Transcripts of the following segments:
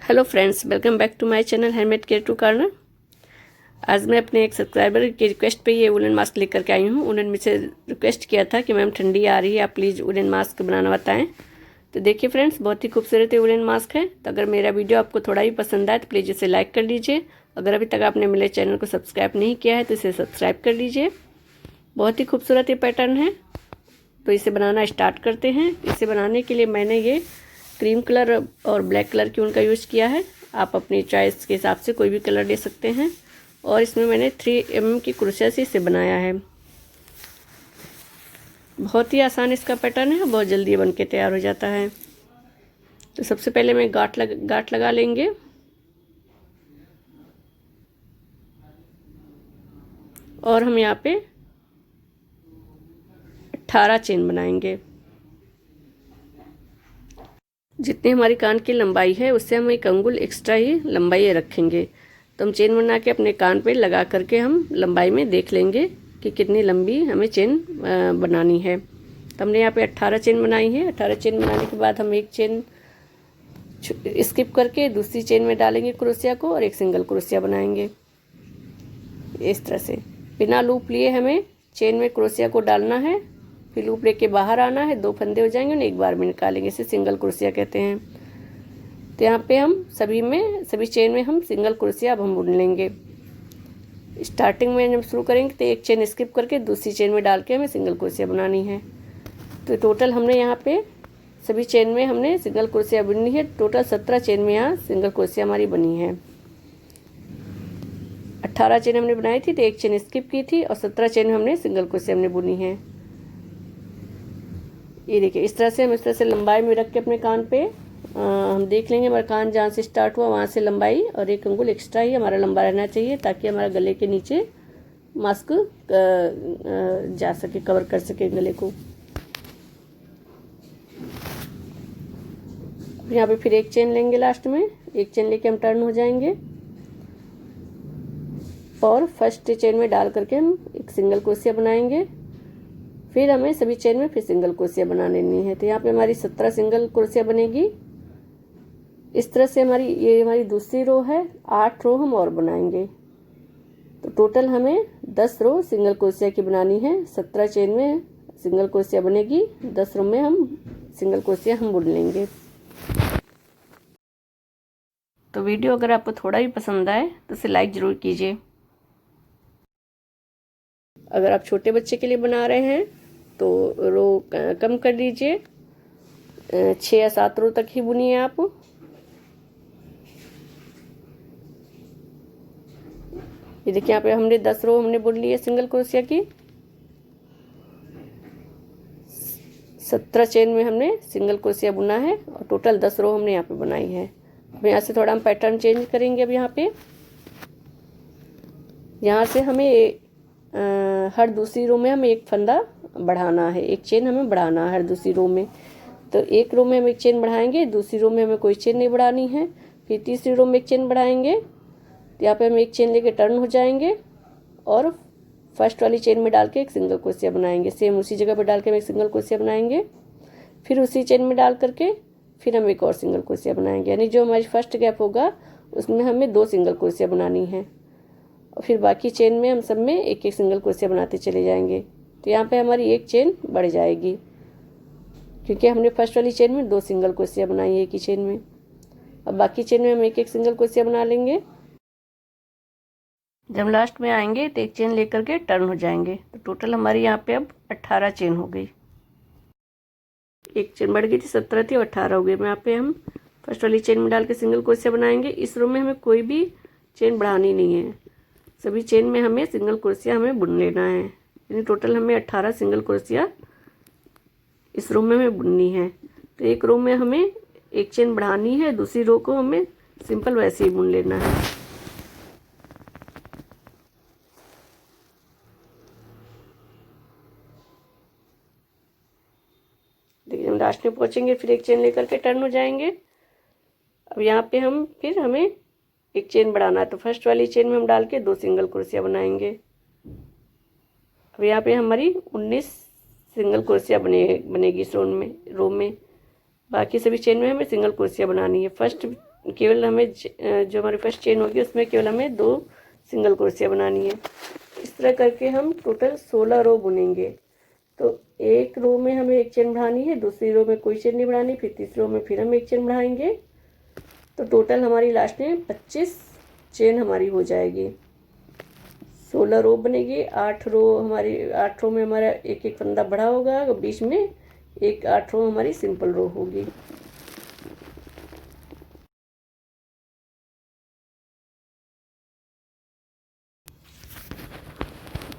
Hello friends, welcome back to my channel handmade care to corner. आज मैं अपने एक सब्सक्राइबर की रिक्वेस्ट पे ये वुलन मास्क लेकर के आई हूँ। उन्होंने मुझसे रिक्वेस्ट किया था कि मैम ठंडी आ रही है, आप प्लीज़ वुलन मास्क बनाना बताएं। तो देखिए फ्रेंड्स, बहुत ही खूबसूरत ये वुलन मास्क है। तो अगर मेरा वीडियो आपको थोड़ा ही पसंद आए तो प्लीज़ इसे लाइक कर लीजिए। अगर अभी तक आपने मेरे चैनल को सब्सक्राइब नहीं किया है तो इसे सब्सक्राइब कर लीजिए। बहुत ही खूबसूरत ये पैटर्न है। तो इसे बनाना स्टार्ट करते हैं। इसे बनाने के लिए मैंने ये क्रीम कलर और ब्लैक कलर की उनका यूज़ किया है। आप अपनी चॉइस के हिसाब से कोई भी कलर ले सकते हैं। और इसमें मैंने 3 mm की क्रोशिया से इसे बनाया है। बहुत ही आसान इसका पैटर्न है, बहुत जल्दी बन के तैयार हो जाता है। तो सबसे पहले मैं गांठ लगा लेंगे। और हम यहाँ पे 18 चेन बनाएंगे। जितनी हमारी कान की लंबाई है उससे हम 1 अंगुल एक्स्ट्रा ही लंबाई रखेंगे। तो हम चेन बना के अपने कान पे लगा करके हम लंबाई में देख लेंगे कि कितनी लंबी हमें चेन बनानी है। तो हमने यहाँ पे 18 चेन बनाई है। 18 चेन बनाने के बाद हम एक चेन स्किप करके दूसरी चेन में डालेंगे क्रोशिया को और एक सिंगल क्रोशिया बनाएंगे। इस तरह से बिना लूप लिए हमें चेन में क्रोशिया को डालना है। फिर लूप लेके बाहर आना है, 2 फंदे हो जाएंगे और एक बार में निकालेंगे। इसे सिंगल क्रोशिया कहते हैं। तो यहाँ पे हम सभी चेन में हम सिंगल क्रोशिया अब हम बुन लेंगे। स्टार्टिंग में जब शुरू करेंगे तो एक चेन स्किप करके दूसरी चेन में डाल के हमें सिंगल क्रोशिया बनानी है। तो टोटल हमने यहाँ पे सभी चेन में हमने सिंगल क्रोशिया बुननी है। टोटल 17 चेन में यहाँ सिंगल क्रोशिया हमारी बनी है। 18 चेन हमने बनाई थी तो एक चेन स्किप की थी और 17 चेन हमने सिंगल क्रोशिया हमने बुनी है। ये देखिए, इस तरह से लंबाई में रख के अपने कान पे हम देख लेंगे हमारा कान जहाँ से स्टार्ट हुआ वहाँ से लंबाई और 1 अंगुल एक्स्ट्रा ही हमारा लंबा रहना चाहिए, ताकि हमारा गले के नीचे मास्क जा सके, कवर कर सके गले को। यहाँ पे फिर एक चेन लेंगे, लास्ट में एक चेन लेके हम टर्न हो जाएंगे और फर्स्ट चेन में डाल करके हम एक सिंगल क्रोशिया बनाएंगे। फिर हमें सभी चेन में फिर सिंगल क्रोशिया बना लेनी है। तो यहाँ पे हमारी 17 सिंगल क्रोशिया बनेगी। इस तरह से ये हमारी दूसरी रो है। 8 रो हम और बनाएंगे। तो टोटल हमें 10 रो सिंगल क्रोशिया की बनानी है। 17 चेन में सिंगल क्रोशिया बनेगी, 10 रो में हम सिंगल क्रोशिया हम बुन लेंगे। तो वीडियो अगर आपको थोड़ा भी पसंद आए तो इसे लाइक ज़रूर कीजिए। अगर आप छोटे बच्चे के लिए बना रहे हैं तो रो कम कर दीजिए, 6 या 7 रो तक ही बुनिए आप। ये देखिए, यहाँ पे हमने 10 रो हमने बुन ली है सिंगल क्रोशिया की। 17 चेन में हमने सिंगल क्रोशिया बुना है और टोटल 10 रो हमने यहाँ पे बनाई है। अब यहाँ से थोड़ा हम पैटर्न चेंज करेंगे। अब यहाँ से हमें हर दूसरी रो में हमें एक फंदा बढ़ाना है, एक चेन हमें बढ़ाना है हर दूसरी रो में। तो एक रो में हम एक चेन बढ़ाएंगे, दूसरी रो में हमें कोई चेन नहीं बढ़ानी है। फिर तीसरी रो में एक चेन बढ़ाएंगे। तो यहाँ पे हम एक चेन लेके टर्न हो जाएंगे और फर्स्ट वाली चेन में डाल के एक सिंगल क्रोशिया बनाएंगे। सेम उसी जगह पर डाल के हम एक सिंगल क्रोशिया बनाएंगे। फिर उसी चेन में डाल करके फिर हम एक और सिंगल क्रोशिया बनाएंगे। यानी जो हमारी फर्स्ट गैप होगा उसमें हमें 2 सिंगल क्रोशिया बनानी है और फिर बाकी चेन में हम सब में एक एक सिंगल क्रोशिया बनाते चले जाएंगे। तो यहाँ पे हमारी एक चेन बढ़ जाएगी, क्योंकि हमने फर्स्ट वाली चेन में 2 सिंगल क्रोशिया बनाई है एक ही चेन में। अब बाकी चेन में हम एक एक सिंगल क्रोशिया बना लेंगे। जब लास्ट में आएंगे तो एक चेन लेकर के टर्न हो जाएंगे। तो टोटल हमारी यहाँ पे अब 18 चेन हो गई। एक चेन बढ़ गई थी, 17 थी और 18 हो गई। यहाँ पे हम फर्स्ट वाली चेन में डाल के सिंगल क्रोशिया बनाएंगे। इस रो में हमें कोई भी चेन बढ़ानी नहीं है, सभी चेन में हमें सिंगल क्रोशिया हमें बुन लेना है। यानी टोटल हमें 18 सिंगल क्रोशिया इस रो में हमें बुननी है। तो एक रो में हमें एक चेन बढ़ानी है, दूसरी रो को हमें सिंपल वैसे ही बुन लेना है। देखिए, हम लास्ट में पहुंचेंगे फिर एक चेन लेकर के टर्न हो जाएंगे। अब यहाँ पे हमें एक चेन बढ़ाना है। तो फर्स्ट वाली चेन में हम डाल के 2 सिंगल क्रोशिया बनाएंगे। अब यहाँ पे हमारी 19 सिंगल क्रोशिया बनेगी इस रो में। बाकी सभी चेन में हमें सिंगल क्रोशिया बनानी है। फर्स्ट केवल हमें जो हमारी फर्स्ट चेन होगी उसमें केवल हमें 2 सिंगल क्रोशिया बनानी है। इस तरह करके हम टोटल 16 रो बुनेंगे। तो एक रो में हमें एक चेन बढ़ानी है, दूसरी रो में कोई चेन नहीं बढ़ानी, फिर तीसरी रो में फिर हम एक चेन बढ़ाएंगे। तो टोटल हमारी लास्ट में 25 चेन हमारी हो जाएगी। 16 रो बनेगी। 8 रो में हमारा एक एक फंदा बढ़ा होगा, बीच में एक 8 रो हमारी सिंपल रो होगी।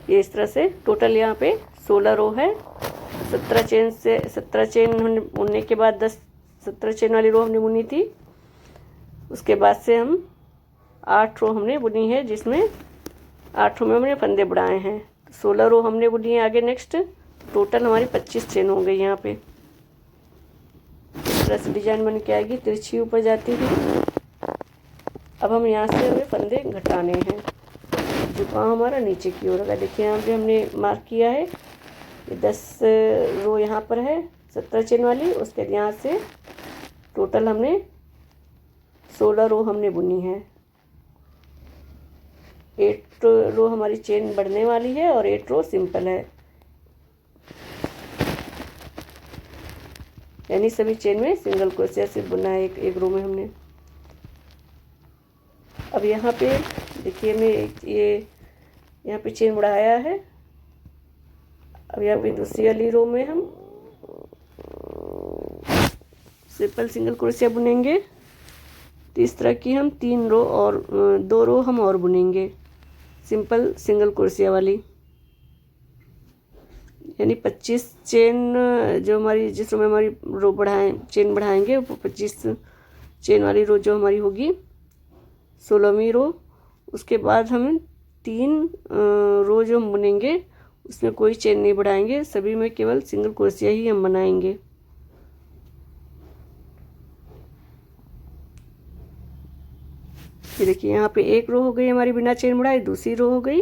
ये इस तरह से टोटल यहाँ पे 16 रो है। 17 चेन हमने बुनने के बाद 17 चेन वाली रो हमने बुनी थी। उसके बाद से हम 8 रो हमने बुनी है, जिसमें 8 रो में हमने फंदे बढ़ाए हैं। 16 रो हमने बुनी है। आगे नेक्स्ट टोटल हमारी 25 चेन हो गई। यहाँ पे इस तरह से डिजाइन बन के आएगी, तिरछी ऊपर जाती है। अब हम यहाँ से हमें फंदे घटाने हैं। झुकाव हमारा नीचे की ओर होगा। देखिए यहाँ पे हमने मार्क किया है, ये 10 रो यहाँ पर है 17 चेन वाली। उसके बाद यहाँ से टोटल हमने 16 रो हमने बुनी है। 8 रो हमारी चेन बढ़ने वाली है और 8 रो सिंपल है, यानी सभी चेन में सिंगल क्रोशिया से बुना है एक रो में हमने। अब यहाँ पे देखिए मैं ये यहाँ पे चेन बढ़ाया है। अब यहाँ पे दूसरी वाली रो में हम सिंपल सिंगल क्रोशिया बुनेंगे। तो इस तरह की हम 3 रो और 2 रो हम और बुनेंगे सिंपल सिंगल क्रोशिया वाली, यानी 25 चेन जो हमारी जिस रो में हमारी चेन बढ़ाएंगे वो 25 चेन वाली रो जो हमारी होगी 16वीं रो। उसके बाद हम 3 रो जो हम बुनेंगे उसमें कोई चेन नहीं बढ़ाएंगे, सभी में केवल सिंगल क्रोशिया ही हम बनाएंगे। ये देखिए यहाँ पे एक रो हो गई हमारी बिना चेन बढ़ाए, दूसरी रो हो गई,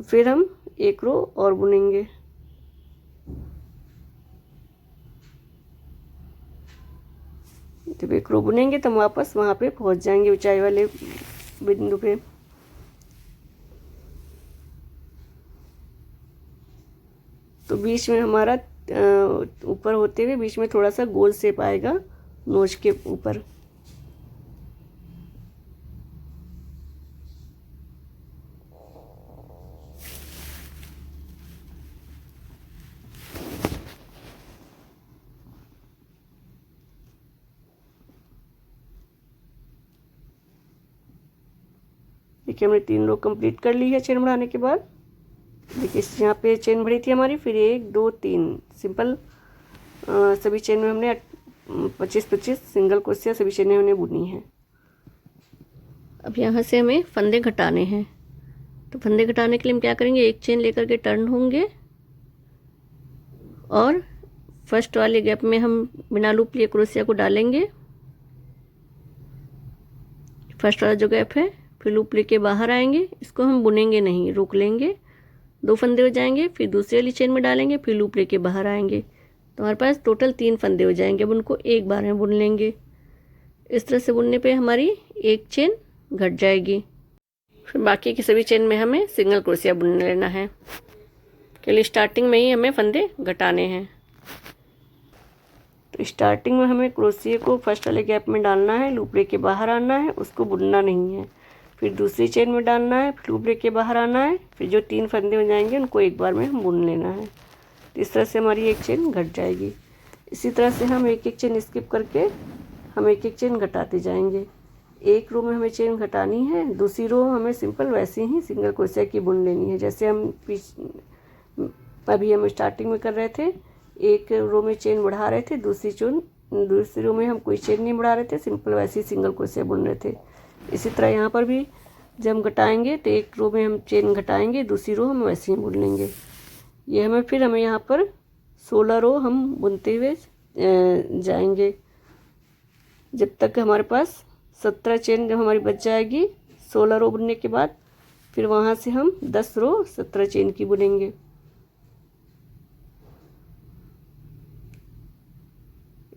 फिर हम एक रो और बुनेंगे। जब एक रो बुनेंगे तो हम वापस वहाँ पे पहुँच जाएंगे ऊंचाई वाले बिंदु पे। तो बीच में हमारा ऊपर होते हुए बीच में थोड़ा सा गोल शेप आएगा नोच के ऊपर। देखिए हमने 3 रो कंप्लीट कर ली है चेन बढ़ाने के बाद। देखिए यहाँ पे चेन बढ़ी थी हमारी, फिर 1 2 3 सिंपल सभी चेन में हमने 25-25 सिंगल क्रोशिया सभी चेन में हमने बुनी है। अब यहाँ से हमें फंदे घटाने हैं। तो फंदे घटाने के लिए हम क्या करेंगे, एक चेन लेकर के टर्न होंगे और फर्स्ट वाले गैप में हम बिना लूप लिए क्रोशिया को डालेंगे, फर्स्ट वाला जो गैप है, फिर लूप लेके बाहर आएंगे। इसको हम बुनेंगे नहीं, रोक लेंगे, 2 फंदे हो जाएंगे, फिर दूसरी वाली चेन में डालेंगे, फिर लूप लेके बाहर आएंगे। तो हमारे पास टोटल 3 फंदे हो जाएंगे। अब उनको एक बार में बुन लेंगे। इस तरह से बुनने पे हमारी एक चेन घट जाएगी। फिर बाकी की सभी चेन में हमें सिंगल क्रोशिया बुन लेना है। के लिए स्टार्टिंग में ही हमें फंदे घटाने हैं। तो स्टार्टिंग में हमें क्रोशिया को फर्स्ट वाले गैप में डालना है, लूप लेके बाहर आना है, उसको बुनना नहीं है। फिर दूसरी चेन में डालना है, फिर लूप लेके बाहर आना है, फिर जो 3 फंदे हो जाएंगे उनको एक बार में हम बुन लेना है। तो इस तरह से हमारी एक चेन घट जाएगी। इसी तरह से हम एक एक चेन स्किप करके हम एक एक चेन घटाते जाएंगे। एक रो में हमें चेन घटानी है, दूसरी रो हमें सिंपल वैसे ही सिंगल क्रोशिया की बुन लेनी है जैसे हम अभी हम स्टार्टिंग में कर रहे थे। एक रो में चेन बढ़ा रहे थे, दूसरी रो में हम कोई चेन नहीं बढ़ा रहे थे, सिंपल वैसे ही सिंगल क्रोशिया बुन रहे थे। इसी तरह यहाँ पर भी जब हम घटाएंगे तो एक रो में हम चेन घटाएंगे, दूसरी रो हम वैसे ही बुन लेंगे। ये हमें यहाँ पर 16 रो हम बुनते हुए जाएंगे जब तक हमारे पास 17 चेन जब हमारी बच जाएगी 16 रो बुनने के बाद, फिर वहाँ से हम 10 रो 17 चेन की बुनेंगे।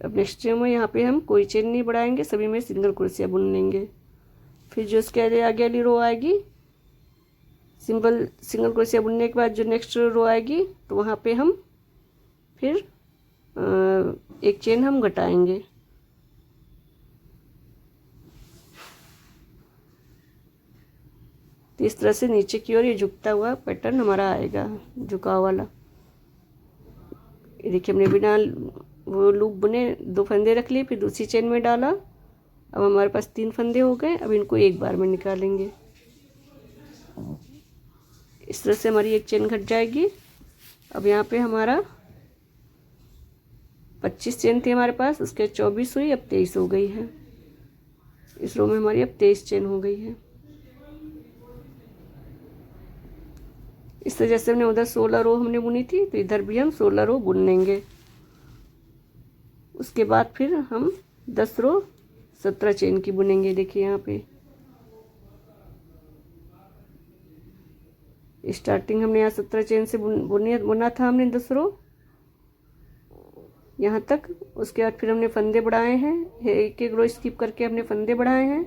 अब नेक्स्ट चेन में यहाँ पे हम कोई चेन नहीं बढ़ाएंगे, सभी में सिंगल क्रोशिया बुन लेंगे। फिर जो इसके आगे वाली रो आएगी, सिंगल क्रोशिया बुनने के बाद जो नेक्स्ट रो आएगी तो वहाँ पे हम फिर एक चेन हम घटाएंगे। तो इस तरह से नीचे की ओर ये झुकता हुआ पैटर्न हमारा आएगा, झुकाव वाला। ये देखिए हमने बिना वो लूप बुने 2 फंदे रख लिए, फिर दूसरी चेन में डाला। अब हमारे पास 3 फंदे हो गए। अब इनको एक बार में निकालेंगे। इस तरह से हमारी एक चेन घट जाएगी। अब यहाँ पे हमारा 25 चेन थी हमारे पास, उसके 24 हुई, अब 23 हो गई है। इस रो में हमारी अब 23 चेन हो गई है। इस तरह जैसे हमने उधर 16 रो हमने बुनी थी, तो इधर भी हम 16 रो बुन लेंगे। उसके बाद फिर हम 10 रो 17 चेन की बुनेंगे। देखिए यहाँ पे स्टार्टिंग हमने यहाँ 17 चेन से बुना था हमने 10 रो यहाँ तक। उसके बाद फिर हमने फंदे बढ़ाए हैं, एक एक रो स्किप करके हमने फंदे बढ़ाए हैं,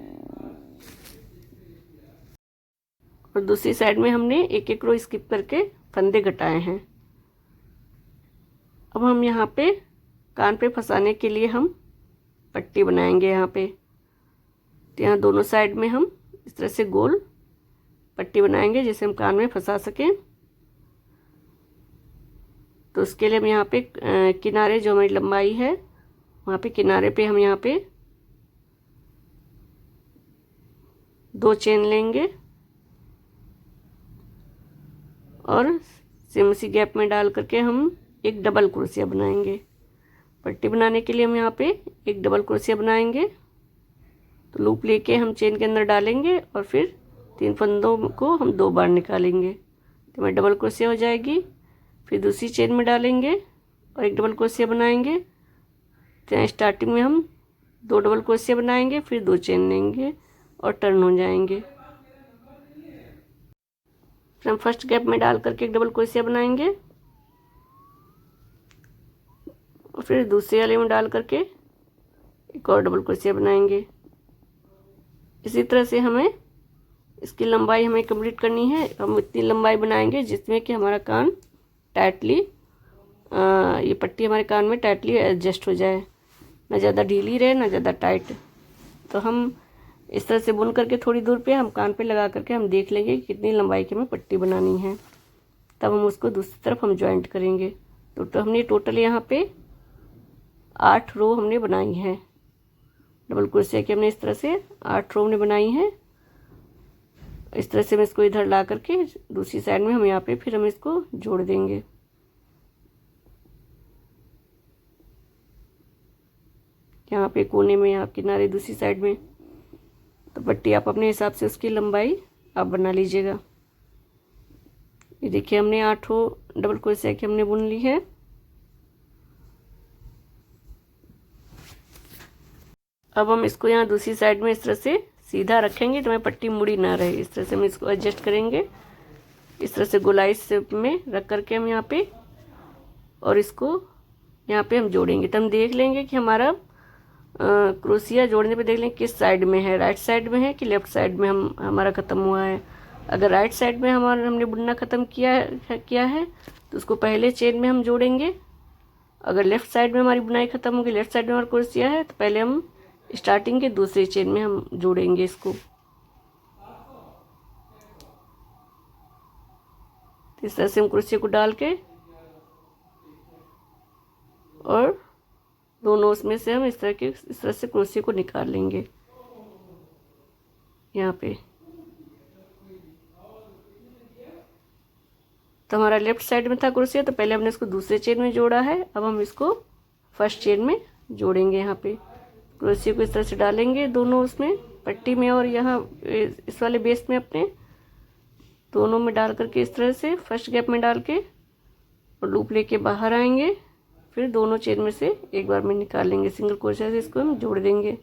और दूसरी साइड में हमने एक एक रो स्किप करके फंदे घटाए हैं। अब हम यहाँ पे कान पे फंसाने के लिए हम पट्टी बनाएंगे यहाँ पे। तो यहाँ दोनों साइड में हम इस तरह से गोल पट्टी बनाएंगे जिसे हम कान में फंसा सकें। तो उसके लिए हम यहाँ पे किनारे जो हमारी लंबाई है वहाँ पे किनारे पे हम यहाँ पे 2 चेन लेंगे और सेम उसी गैप में डाल करके हम एक डबल क्रोशिया बनाएंगे। पट्टी बनाने के लिए हम यहाँ पे एक डबल क्रोशिया बनाएंगे। तो लूप लेके हम चेन के अंदर डालेंगे और फिर 3 फंदों को हम 2 बार निकालेंगे, तो हमारी डबल क्रोशिया हो जाएगी। फिर दूसरी चेन में डालेंगे और एक डबल क्रोशिया बनाएंगे। तो स्टार्टिंग में हम 2 डबल क्रोशिया बनाएंगे, फिर 2 चेन लेंगे और टर्न हो जाएंगे। फिर हम फर्स्ट गैप में डाल करके एक डबल क्रोशिया बनाएंगे और फिर दूसरे वाले में डाल करके एक और डबल क्रोशिया बनाएंगे। इसी तरह से हमें इसकी लंबाई हमें कंप्लीट करनी है। हम इतनी लंबाई बनाएंगे जिसमें कि हमारा कान टाइटली ये पट्टी हमारे कान में टाइटली एडजस्ट हो जाए, ना ज़्यादा ढीली रहे ना ज़्यादा टाइट। तो हम इस तरह से बुन करके थोड़ी दूर पे हम कान पे लगा करके हम देख लेंगे कि कितनी लंबाई की हमें पट्टी बनानी है। तब हम उसको दूसरी तरफ हम जॉइंट करेंगे। तो हमने टोटल यहाँ पे 8 रो हमने बनाई है डबल क्रोशिया की। हमने इस तरह से 8 रो हमने बनाई है। इस तरह से हम इसको इधर ला करके दूसरी साइड में हम यहाँ पे फिर हम इसको जोड़ देंगे। यहाँ पे कोने में, यहाँ किनारे दूसरी साइड में। तो पट्टी आप अपने हिसाब से उसकी लंबाई आप बना लीजिएगा। ये देखिए हमने 8 डबल क्रोशिया की हमने बुन ली है। अब हम इसको यहाँ दूसरी साइड में इस तरह से सीधा रखेंगे तो हमें पट्टी मुड़ी ना रहे। इस तरह से हम इसको एडजस्ट करेंगे, इस तरह से गोलाई शेप में रख करके हम यहाँ पे, और इसको यहाँ पे हम जोड़ेंगे। तो हम देख लेंगे कि हमारा क्रोशिया जोड़ने पे देख लेंगे किस साइड में है, राइट साइड में है कि लेफ्ट साइड में हमारा ख़त्म हुआ है। अगर राइट साइड में हमने बुनना ख़त्म किया है तो उसको पहले चेन में हम जोड़ेंगे। अगर लेफ़्ट साइड में हमारी बुनाई ख़त्म होगी, लेफ़्ट साइड में हमारा क्रोशिया है, तो पहले हम स्टार्टिंग के दूसरे चेन में हम जोड़ेंगे इसको। तो इस तरह से हम क्रोशिया को डाल के और दोनों उसमें से हम इस तरह से क्रोशिया को निकाल लेंगे यहाँ पे। तो हमारा लेफ्ट साइड में था क्रोशिया, तो पहले हमने इसको दूसरे चेन में जोड़ा है। अब हम इसको फर्स्ट चेन में जोड़ेंगे। यहाँ पे क्रोशिया को इस तरह से डालेंगे दोनों उसमें पट्टी में और यहाँ इस वाले बेस में अपने दोनों में डाल करके इस तरह से फर्स्ट गैप में डाल के और लूप लेके बाहर आएंगे। फिर दोनों चेन में से एक बार में निकाल लेंगे। सिंगल क्रोशिया से इसको हम जोड़ देंगे।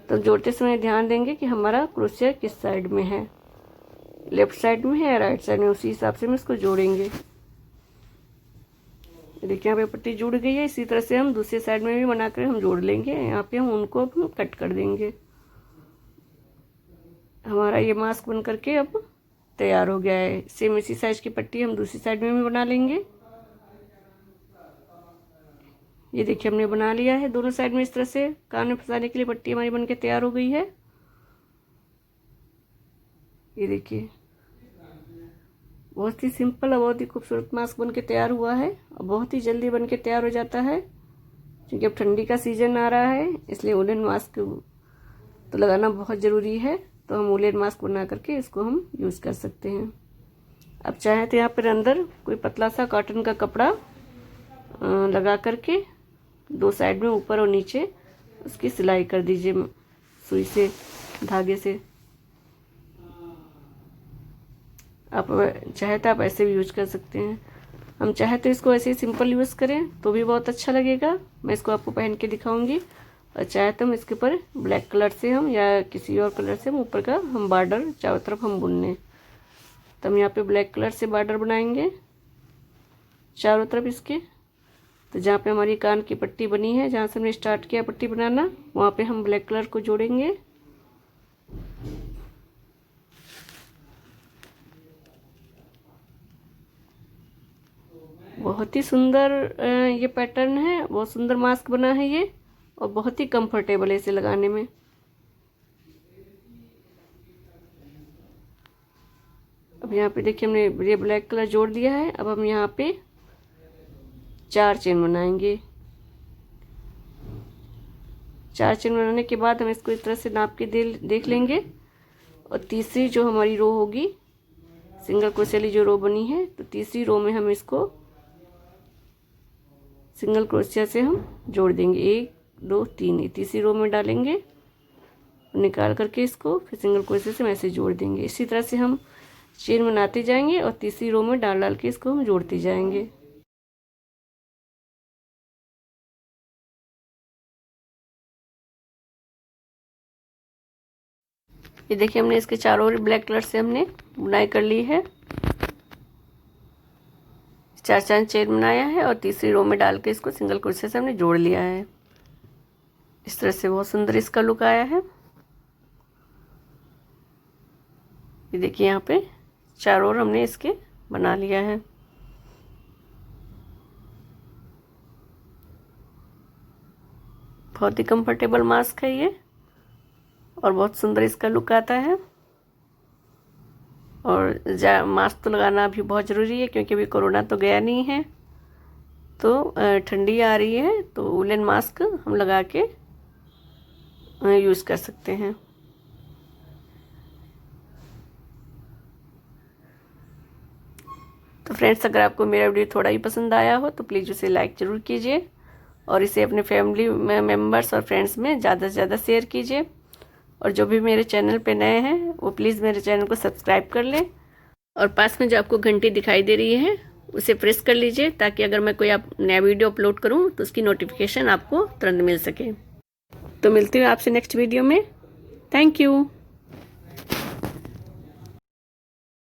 तो जोड़ते समय ध्यान देंगे कि हमारा क्रोशिया किस साइड में है, लेफ्ट साइड में है या राइट साइड में, उसी हिसाब से हम इसको जोड़ेंगे। देखिए यहाँ पे पट्टी जुड़ गई है। इसी तरह से हम दूसरी साइड में भी बनाकर हम जोड़ लेंगे। यहाँ पे हम उनको हम कट कर देंगे। हमारा ये मास्क बन करके अब तैयार हो गया है। सेम इसी साइज की पट्टी हम दूसरी साइड में भी बना लेंगे। ये देखिए हमने बना लिया है दोनों साइड में। इस तरह से कान में फंसाने के लिए पट्टी हमारी बनके तैयार हो गई है। ये देखिए बहुत ही सिंपल और बहुत ही खूबसूरत मास्क बनके तैयार हुआ है और बहुत ही जल्दी बनके तैयार हो जाता है। क्योंकि अब ठंडी का सीजन आ रहा है, इसलिए वुलन मास्क तो लगाना बहुत ज़रूरी है। तो हम वुलन मास्क बना करके इसको हम यूज़ कर सकते हैं। अब चाहे तो यहाँ पर अंदर कोई पतला सा कॉटन का कपड़ा लगा करके दो साइड में ऊपर और नीचे उसकी सिलाई कर दीजिए सुई से, धागे से। आप चाहे तो आप ऐसे भी यूज कर सकते हैं। हम चाहे तो इसको ऐसे ही सिंपल यूज़ करें तो भी बहुत अच्छा लगेगा। मैं इसको आपको पहन के दिखाऊंगी। और चाहे तो हम इसके ऊपर ब्लैक कलर से हम या किसी और कलर से हम ऊपर का हम बॉर्डर चारों तरफ हम बुन लें। तो हम यहाँ पे ब्लैक कलर से बॉर्डर बनाएंगे चारों तरफ इसके। तो जहाँ पे हमारी कान की पट्टी बनी है, जहाँ से हमने स्टार्ट किया पट्टी बनाना, वहाँ पे हम ब्लैक कलर को जोड़ेंगे। बहुत ही सुंदर ये पैटर्न है, बहुत सुंदर मास्क बना है ये और बहुत ही कंफर्टेबल है इसे लगाने में। अब यहाँ पे देखिए हमने ये ब्लैक कलर जोड़ दिया है। अब हम यहाँ पे 4 चेन बनाएंगे। 4 चेन बनाने के बाद हम इसको इस तरह से नाप के देख लेंगे। और तीसरी जो हमारी रो होगी, सिंगल क्रोशे वाली जो रो बनी है, तो तीसरी रो में हम इसको सिंगल क्रोशिया से हम जोड़ देंगे। 1 2 3 तीसरी रो में डालेंगे, निकाल करके इसको फिर सिंगल क्रोशिया से ऐसे जोड़ देंगे। इसी तरह से हम चेन बनाते जाएंगे और तीसरी रो में डाल के इसको हम जोड़ते जाएंगे। ये देखिए हमने इसके चारों ओर ब्लैक कलर से हमने बुनाई कर ली है। 4 चेन बनाया है और तीसरी रो में डाल के इसको सिंगल क्रोशिया से हमने जोड़ लिया है। इस तरह से बहुत सुंदर इसका लुक आया है। ये देखिए यहाँ पे चारों ओर हमने इसके बना लिया है। बहुत ही कंफर्टेबल मास्क है ये और बहुत सुंदर इसका लुक आता है। और मास्क तो लगाना अभी बहुत ज़रूरी है क्योंकि अभी कोरोना तो गया नहीं है, तो ठंडी आ रही है, तो वुलन मास्क हम लगा के यूज़ कर सकते हैं। तो फ्रेंड्स, अगर आपको मेरा वीडियो थोड़ा ही पसंद आया हो तो प्लीज़ उसे लाइक ज़रूर कीजिए और इसे अपने फैमिली मेम्बर्स और फ्रेंड्स में ज़्यादा से ज़्यादा शेयर कीजिए। और जो भी मेरे चैनल पे नए हैं वो प्लीज़ मेरे चैनल को सब्सक्राइब कर लें और पास में जो आपको घंटी दिखाई दे रही है उसे प्रेस कर लीजिए, ताकि अगर मैं कोई नया वीडियो अपलोड करूं तो उसकी नोटिफिकेशन आपको तुरंत मिल सके। तो मिलती हूँ आपसे नेक्स्ट वीडियो में। Thank you.